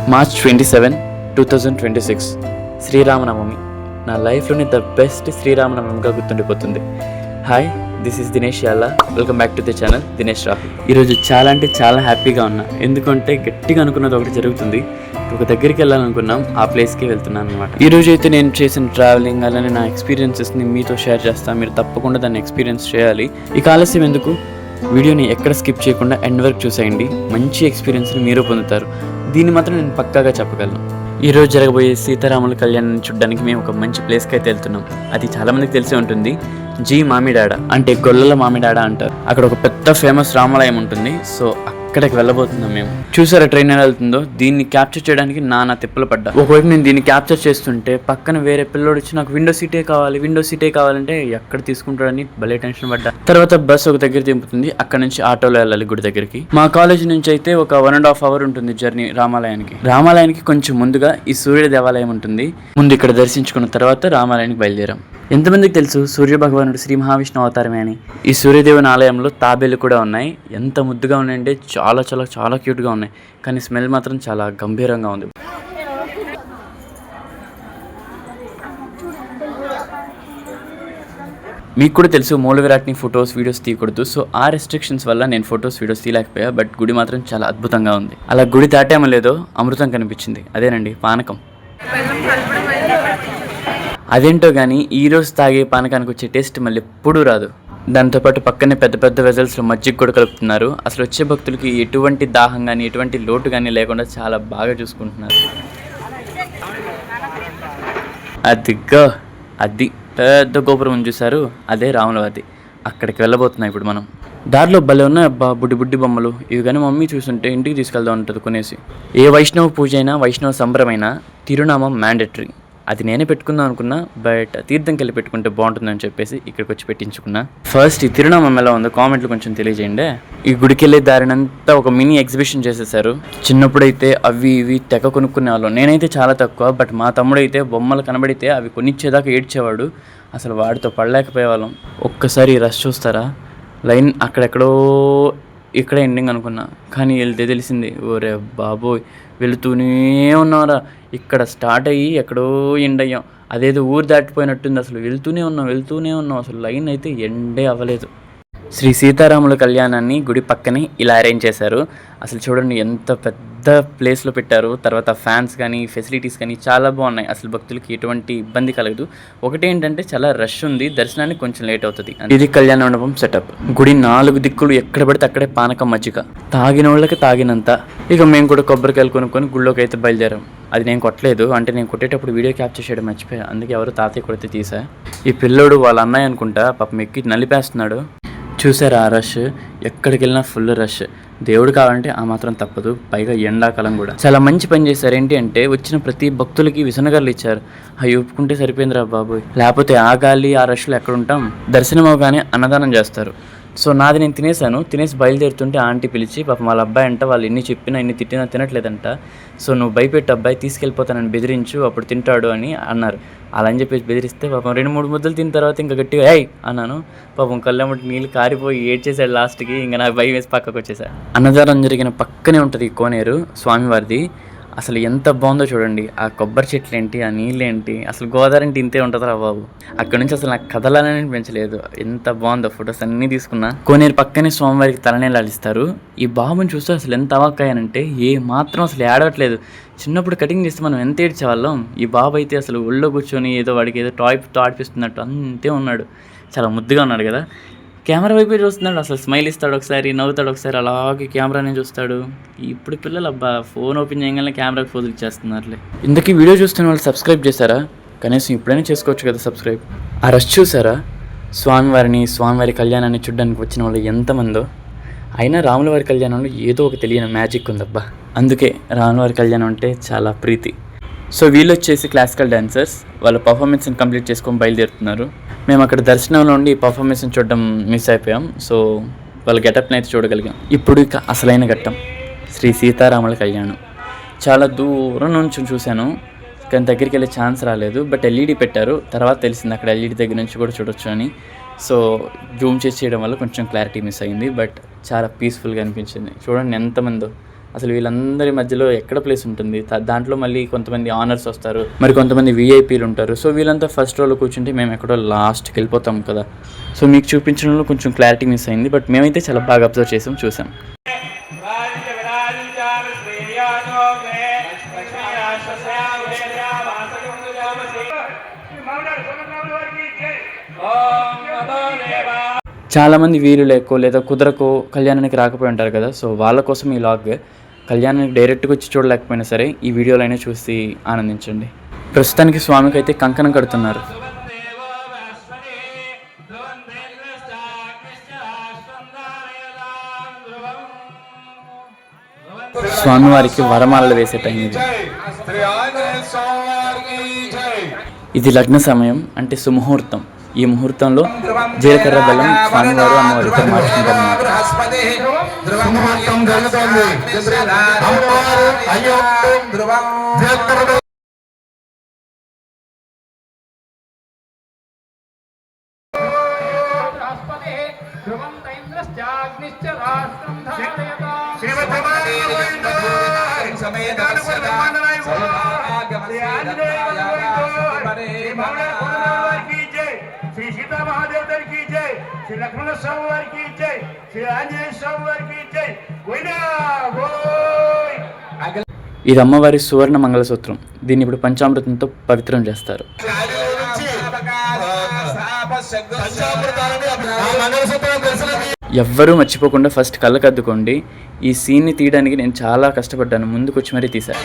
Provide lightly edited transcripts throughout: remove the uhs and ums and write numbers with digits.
March 27, 2026 Sri Rama Navami. నా లైఫ్లోని the best శ్రీరామనవమిగా గుర్తుండిపోతుంది. Hi, this is Dinesh Yala. Welcome back to the channel Dinesh Rahul. ఈరోజు చాలా అంటే చాలా హ్యాపీగా ఉన్నా, ఎందుకంటే గట్టిగా అనుకున్నది ఒకటి జరుగుతుంది. ఒక దగ్గరికి వెళ్ళాలనుకున్నాం, ఆ ప్లేస్కి వెళ్తున్నాను అనమాట. ఈరోజు అయితే నేను చేసిన ట్రావెలింగ్ అలానే నా ఎక్స్పీరియన్సెస్ని మీతో షేర్ చేస్తాను. మీరు తప్పకుండా దాన్ని ఎక్స్పీరియన్స్ చేయాలి. ఇక ఆలస్యం ఎందుకు, వీడియోని ఎక్కడ స్కిప్ చేయకుండా ఎండ్ వరకు చూసేయండి. మంచి ఎక్స్పీరియన్స్ని మీరు పొందుతారు. దీన్ని మాత్రం నేను పక్కాగా చెప్పగలను. ఈరోజు జరగబోయే సీతారాముల కళ్యాణాన్ని చూడడానికి మేము ఒక మంచి ప్లేస్కి అయితే వెళ్తున్నాం. అది చాలామందికి తెలిసే ఉంటుంది, జీ మామిడాడ అంటే గొల్లల మామిడాడ అంటారు. అక్కడ ఒక పెద్ద ఫేమస్ రామాలయం ఉంటుంది. సో అక్కడికి వెళ్ళబోతున్నాం మేము. చూసారా ట్రైన్ ఎలా వెళ్తుందో? దీన్ని క్యాప్చర్ చేయడానికి నానా తిప్పలు పడ్డా. ఒకవైపు నేను దీన్ని క్యాప్చర్ చేస్తుంటే పక్కన వేరే పిల్లోడు వచ్చి నాకు విండో సీటే కావాలంటే ఎక్కడ తీసుకుంటాడని భలే టెన్షన్ పడ్డా. తర్వాత బస్ ఒక దగ్గర దింపుతుంది, అక్కడ నుంచి ఆటోలో వెళ్ళాలి గుడి దగ్గరికి. మా కాలేజ్ నుంచి అయితే ఒక 1.5 hour ఉంటుంది జర్నీ రామాలయానికి కొంచెం ముందుగా ఈ సూర్య దేవాలయం ఉంటుంది. ముందు ఇక్కడ దర్శించుకున్న తర్వాత రామాలయానికి బయలుదేరాం. ఎంతమందికి తెలుసు సూర్య భగవానుడు శ్రీ మహావిష్ణు అవతారమే అని? ఈ సూర్యదేవుని ఆలయంలో తాబేలు కూడా ఉన్నాయి. ఎంత ముద్దుగా ఉన్నాయంటే చాలా చాలా చాలా క్యూట్గా ఉన్నాయి. కానీ స్మెల్ మాత్రం చాలా గంభీరంగా ఉంది. మీకు కూడా తెలుసు మూల విరాట్ని ఫొటోస్ వీడియోస్ తీయకూడదు. సో ఆ రెస్ట్రిక్షన్స్ వల్ల నేను ఫొటోస్ వీడియోస్ తీయలేకపోయా. బట్ గుడి మాత్రం చాలా అద్భుతంగా ఉంది. అలా గుడి దాటేమో లేదో అమృతం కనిపించింది. అదేనండి పానకం. అదేంటో కానీ ఈరోజు తాగే పానకానికి వచ్చే టేస్ట్ మళ్ళీ ఎప్పుడూ రాదు. దాంతోపాటు పక్కనే పెద్ద పెద్ద వెజల్స్లో మజ్జిగ కూడా కలుపుతున్నారు. అసలు వచ్చే భక్తులకి ఎటువంటి దాహం కానీ ఎటువంటి లోటు కానీ లేకుండా చాలా బాగా చూసుకుంటున్నారు. అదిగా అది పెద్ద గోపురం చూసారు, అదే రాములవాది. అక్కడికి వెళ్ళబోతున్నాయి ఇప్పుడు మనం. దారిలో భలే ఉన్నాయి అబ్బా బుడ్డి బొమ్మలు. ఇవి కానీ మమ్మీ చూస్తుంటే ఇంటికి తీసుకెళ్దాం ఉంటుంది కొనేసి. ఏ వైష్ణవ పూజ అయినా వైష్ణవ సంబరమైనా తిరునామం మ్యాండేటరీ. అది నేనే పెట్టుకుందాం అనుకున్నా, బట్ తీర్థంకి వెళ్ళి పెట్టుకుంటే బాగుంటుందని చెప్పేసి ఇక్కడికి వచ్చి పెట్టించుకున్నా. ఫస్ట్ ఈ తిరునామం ఎలా ఉందో కామెంట్లు కొంచెం తెలియజేయండి. ఈ గుడికి వెళ్ళే దారినంతా ఒక మినీ ఎగ్జిబిషన్ చేసేసారు. చిన్నప్పుడైతే అవి ఇవి తెగ కొనుక్కునే వాళ్ళం. నేనైతే చాలా తక్కువ, బట్ మా తమ్ముడైతే బొమ్మలు కనబడితే అవి కొనిచ్చేదాకా ఏడ్చేవాడు. అసలు వాడితో పడలేకపోయేవాళ్ళం. ఒక్కసారి రష్ చూస్తారా, లైన్ అక్కడెక్కడో ఇక్కడ ఎండింగ్ అనుకున్నా, కానీ వెళ్తే తెలిసింది ఓరే బాబోయ్ వెళుతూనే ఉన్నారా. ఇక్కడ స్టార్ట్ అయ్యి ఎక్కడో ఎండ్ అయ్యాం. అదేదో ఊరు దాటిపోయినట్టుంది. అసలు వెళ్తూనే ఉన్నాం. అసలు లైన్ అయితే ఎండే అవ్వలేదు. శ్రీ సీతారాముల కళ్యాణాన్ని గుడి పక్కనే ఇలా అరేంజ్ చేశారు. అసలు చూడండి ఎంత పెద్ద ప్లేస్లో పెట్టారు. తర్వాత ఫ్యాన్స్ కానీ ఫెసిలిటీస్ కానీ చాలా బాగున్నాయి. అసలు భక్తులకి ఎటువంటి ఇబ్బంది కలగదు. ఒకటి ఏంటంటే చాలా రష్ ఉంది, దర్శనానికి కొంచెం లేట్ అవుతుంది. ఇది కళ్యాణ మండపం సెటప్. గుడి 4 దిక్కులు ఎక్కడ పడితే అక్కడే పానకం మజ్జిగ, తాగిన వాళ్ళకి తాగినంత. ఇక మేము కూడా కొబ్బరికాయలు కొనుక్కొని గుళ్ళోకి అయితే బయలుదేరాం. అది నేను కొట్టలేదు, అంటే నేను కొట్టేటప్పుడు వీడియో క్యాప్చర్ చేయడం మర్చిపోయా. అందుకే ఎవరు తాతయ్య కొడితే తీసా. ఈ పిల్లోడు వాళ్ళ అన్నయ్య అనుకుంటా, పాపం ఎక్కి నలిపేస్తున్నాడు. చూసారా ఆ రష్? ఎక్కడికి వెళ్ళినా ఫుల్ రష్. దేవుడు కావాలంటే ఆ మాత్రం తప్పదు, పైగా ఎండాకాలం కూడా. చాలా మంచి పని చేశారు. ఏంటి అంటే వచ్చిన ప్రతి భక్తులకి విసనగర్లు ఇచ్చారు. అవి ఒప్పుకుంటే సరిపోయిందిరా బాబోయ్, లేకపోతే ఆ గాలి ఆ రష్లో ఎక్కడ ఉంటాం. దర్శనం అవగానే అన్నదానం చేస్తారు. సో నాది నేను తినేసి బయలుదేరుతుంటే ఆంటీ పిలిచి, పాపం వాళ్ళ అబ్బాయి అంట వాళ్ళు ఎన్ని చెప్పినా ఎన్ని తిట్టినా తినట్లేదంట. సో నువ్వు భయపెట్టి అబ్బాయి తీసుకెళ్ళిపోతానని బెదిరించు, అప్పుడు తింటాడు అని అన్నారు. అలా అని చెప్పేసి బెదిరిస్తే పాపం 2-3 ముద్దలు తిన్న తర్వాత ఇంకా గట్టిగా ఏయ్ అన్నాను. పాపం కళ్ళమ్మటి నీళ్ళు కారిపోయి ఏడ్చేసాడు లాస్ట్కి. ఇంకా నాకు భయం వేసి పక్కకు వచ్చేసాడు. అన్నదానం జరిగిన పక్కనే ఉంటుంది ఈ కోనేరు స్వామివారిది. అసలు ఎంత బాగుందో చూడండి. ఆ కొబ్బరి చెట్లు ఏంటి, ఆ నీళ్ళు ఏంటి, అసలు గోదావరి అంటే ఇంతే ఉంటుందిరా బాబు. అక్కడ నుంచి అసలు నాకు కదలాలని అనిపించలేదు. ఎంత బాగుందో, ఫొటోస్ అన్నీ తీసుకున్నా. కోనేరు పక్కనే స్వామివారికి తలనేలాడిస్తారు. ఈ బాబుని చూస్తే అసలు ఎంత అవాక్కయ్యానంటే ఏ మాత్రం అసలు ఏడవట్లేదు. చిన్నప్పుడు కటింగ్ చేస్తే మనం ఎంత ఏడ్చేవాళ్ళం, ఈ బాబు అయితే అసలు ఒళ్ళో కూర్చొని ఏదో వాడికి ఏదో టాయ్తో ఆడిపిస్తున్నట్టు అంతే ఉన్నాడు. చాలా ముద్దుగా ఉన్నాడు కదా. కెమెరా వైపు చూస్తున్నాడు. అసలు స్మైల్ ఇస్తాడు ఒకసారి, నవ్వుతాడు ఒకసారి, అలాగే కెమెరానే చూస్తాడు. ఇప్పుడు పిల్లలు అబ్బా ఫోన్ ఓపెన్ చేయగానే కెమెరాకి ఫోజులు ఇచ్చేస్తున్నారులే. ఇందుకీ వీడియో చూస్తున్న వాళ్ళు సబ్స్క్రైబ్ చేశారా? కనీసం ఇప్పుడైనా చేసుకోవచ్చు కదా సబ్స్క్రైబ్. ఆ రష్ చూసారా? స్వామివారి కళ్యాణాన్ని చూడడానికి వచ్చిన వాళ్ళు ఎంతమందో. అయినా రాములవారి కళ్యాణంలో ఏదో ఒక తెలియని మ్యాజిక్ ఉందబ్బా. అందుకే రాములవారి కళ్యాణం అంటే చాలా ప్రీతి. సో వీళ్ళు వచ్చేసి క్లాసికల్ డాన్సర్స్. వాళ్ళ పర్ఫార్మెన్స్ని కంప్లీట్ చేసుకొని బయలుదేరుతున్నారు. మేము అక్కడ దర్శనంలో ఉండి పర్ఫార్మెన్స్ని చూడడం మిస్ అయిపోయాం. సో వాళ్ళ గెటప్ని అయితే చూడగలిగాం. ఇప్పుడు ఇక అసలైన ఘట్టం శ్రీ సీతారాముల కళ్యాణం. చాలా దూరం నుంచి చూశాను, కానీ దగ్గరికి వెళ్ళే ఛాన్స్ రాలేదు. బట్ ఎల్ఈడి పెట్టారు, తర్వాత తెలిసింది అక్కడ ఎల్ఈడి దగ్గర నుంచి కూడా చూడొచ్చు అని. సో జూమ్ చేసి చేయడం వల్ల కొంచెం క్లారిటీ మిస్ అయింది. బట్ చాలా పీస్ఫుల్గా అనిపించింది. చూడండి ఎంతమందో అసలు వీళ్ళందరి మధ్యలో ఎక్కడ ప్లేస్ ఉంటుంది? దాంట్లో మళ్ళీ కొంతమంది ఆనర్స్ వస్తారు, మరి కొంతమంది వీఐపీలు ఉంటారు. సో వీళ్ళంతా ఫస్ట్ రోలో కూర్చుంటే మేము ఎక్కడో లాస్ట్కి వెళ్ళిపోతాం కదా. సో మీకు చూపించడంలో కొంచెం క్లారిటీ మిస్ అయింది, బట్ మేమైతే చాలా బాగా అబ్జర్వ్ చేసాం, చూసాం. చాలామంది వీలు లేకో లేదా కుదరకో కళ్యాణానికి రాకపోయి ఉంటారు కదా. సో వాళ్ళ కోసం ఈ లాగ్. కళ్యాణానికి డైరెక్ట్గా వచ్చి చూడలేకపోయినా సరే ఈ వీడియోలో అయినా చూసి ఆనందించండి. ప్రస్తుతానికి స్వామికి అయితే కంకణం కడుతున్నారు. స్వామివారికి వరమాలలు వేసే టైం ఇది. ఇది లగ్న సమయం, అంటే సుముహూర్తం. ఈ ముహూర్తంలో జీలకర్ర బెల్లం స్వామివారు అమ్మవారు ఇద్దరు మార్చుకుంటారు. శ్రీ సీతా మహాదేవ్ గారికి జై, శ్రీ లక్ష్మణ స్వామి వారికి జై, శ్రీ ఆంజనేయ స్వామి వారికి జై. ఇది అమ్మవారి సువర్ణ మంగళసూత్రం. దీన్ని ఇప్పుడు పంచామృతంతో పవిత్రం చేస్తారు. ఎవ్వరూ మర్చిపోకుండా ఫస్ట్ కళ్ళకద్దుకోండి. ఈ సీన్ని తీయడానికి నేను చాలా కష్టపడ్డాను, ముందుకొచ్చి మరీ తీశాను.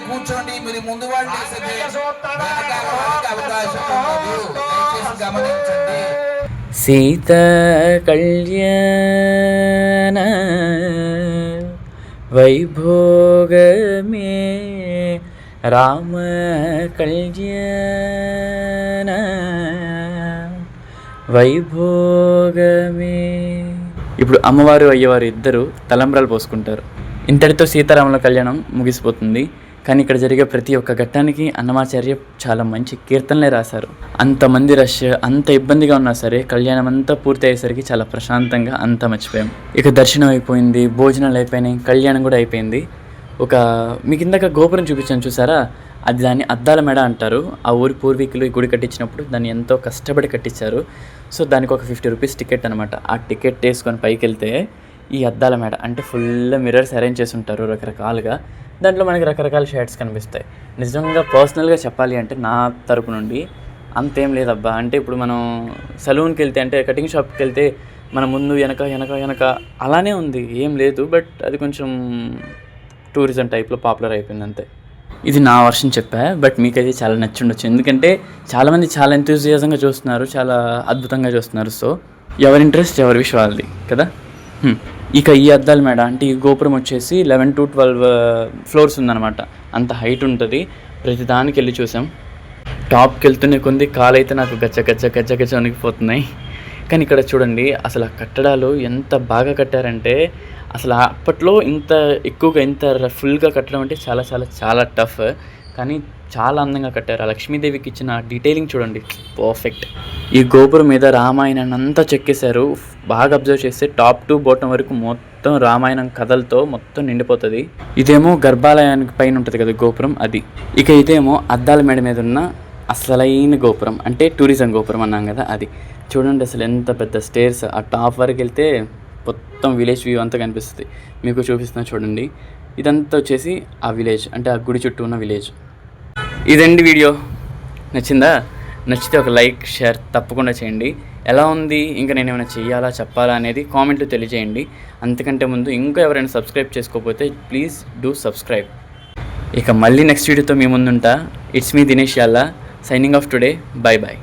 కూర్చోండి, మీరు ముందు వాళ్ళు సీత కళ్యాణ వైభోగమే రామ కళ్యాణ వైభోగమే. ఇప్పుడు అమ్మవారు అయ్యవారు ఇద్దరు తలంబ్రాలు పోసుకుంటారు. ఇంతటితో సీతారాముల కళ్యాణం ముగిసిపోతుంది. కానీ ఇక్కడ జరిగే ప్రతి ఒక్క ఘట్టానికి అన్నమాచార్య చాలా మంచి కీర్తనలే రాశారు. అంతమంది రష్, అంత ఇబ్బందిగా ఉన్నా సరే కళ్యాణం అంతా పూర్తి అయ్యేసరికి చాలా ప్రశాంతంగా అంతా మర్చిపోయాం. ఇక దర్శనం అయిపోయింది, భోజనాలు అయిపోయినాయి, కళ్యాణం కూడా అయిపోయింది. మీకు ఇందాక గోపురం చూపించాను చూసారా, అది దాన్ని అద్దాల మెడ అంటారు. ఆ ఊరి పూర్వీకులు ఈ గుడి కట్టించినప్పుడు దాన్ని ఎంతో కష్టపడి కట్టించారు. సో దానికి ఒక 50 రూపీస్ టికెట్ అనమాట. ఆ టికెట్ వేసుకొని పైకి వెళ్తే ఈ అద్దాల మేడ, అంటే ఫుల్ మిర్రర్స్ అరేంజ్ చేసి ఉంటారు రకరకాలుగా. దాంట్లో మనకి రకరకాల షేడ్స్ కనిపిస్తాయి. నిజంగా పర్సనల్గా చెప్పాలి అంటే నా తరపు నుండి అంతేం లేదబ్బా. అంటే ఇప్పుడు మనం సలూన్కి వెళ్తే, అంటే కటింగ్ షాప్కి వెళ్తే మన ముందు వెనక వెనక వెనక అలానే ఉంది, ఏం లేదు. బట్ అది కొంచెం టూరిజం టైప్లో పాపులర్ అయిపోయింది అంతే. ఇది నా వర్షన్ చెప్పా, బట్ మీకైతే చాలా నచ్చుండొచ్చు. ఎందుకంటే చాలామంది చాలా ఎంతూజియాజంగా చూస్తున్నారు, చాలా అద్భుతంగా చూస్తున్నారు. సో ఎవరి ఇంట్రెస్ట్ ఎవరి విషయం వాళ్ళది కదా. ఇక ఈ అద్దాల మేడ, అంటే ఈ గోపురం వచ్చేసి 11 to 12 ఫ్లోర్స్ ఉందన్నమాట. అంత హైట్ ఉంటుంది. ప్రతి దానికి వెళ్ళి చూసాం. టాప్కి వెళ్తూనే కొంది కాలు అయితే నాకు గచ్చ గచ్చ గచ్చ గచ్చ వణికిపోతున్నాయి. కానీ ఇక్కడ చూడండి, అసలు ఆ కట్టడాలు ఎంత బాగా కట్టారంటే, అసలు అప్పట్లో ఇంత ఎక్కువగా ఇంత ఫుల్గా కట్టడం అంటే చాలా చాలా చాలా టఫ్. కానీ చాలా అందంగా కట్టారు. ఆ లక్ష్మీదేవికి ఇచ్చిన డీటెయిలింగ్ చూడండి, పర్ఫెక్ట్. ఈ గోపురం మీద రామాయణాన్ని అంతా చెక్కేశారు. బాగా అబ్జర్వ్ చేస్తే టాప్ టు బాటం వరకు మొత్తం రామాయణం కథలతో మొత్తం నిండిపోతుంది. ఇదేమో గర్భాలయానికి పైన ఉంటుంది కదా గోపురం, అది. ఇక ఇదేమో అద్దాల మేడ మీద ఉన్న అసలైన గోపురం, అంటే టూరిజం గోపురం అన్నాం కదా, అది. చూడండి అసలు ఎంత పెద్ద స్టేర్స్. ఆ టాప్ వరకు వెళ్తే మొత్తం విలేజ్ వ్యూ అంతా కనిపిస్తుంది. మీకు చూపిస్తున్నా చూడండి. ఇదంతా వచ్చేసి ఆ విలేజ్, అంటే ఆ గుడి చుట్టూ ఉన్న విలేజ్. ఇదండి వీడియో. నచ్చిందా? నచ్చితే ఒక లైక్, షేర్ తప్పకుండా చేయండి. ఎలా ఉంది, ఇంకా నేను ఏమైనా చెయ్యాలా చెప్పాలా అనేది కామెంట్లో తెలియజేయండి. అంతకంటే ముందు ఇంకా ఎవరైనా సబ్స్క్రైబ్ చేసుకోకపోతే ప్లీజ్ డూ సబ్స్క్రైబ్. ఇక మళ్ళీ నెక్స్ట్ వీడియోతో మీ ముందుంటా. ఇట్స్ మీ Dinesh Yalla, signing off today. Bye bye.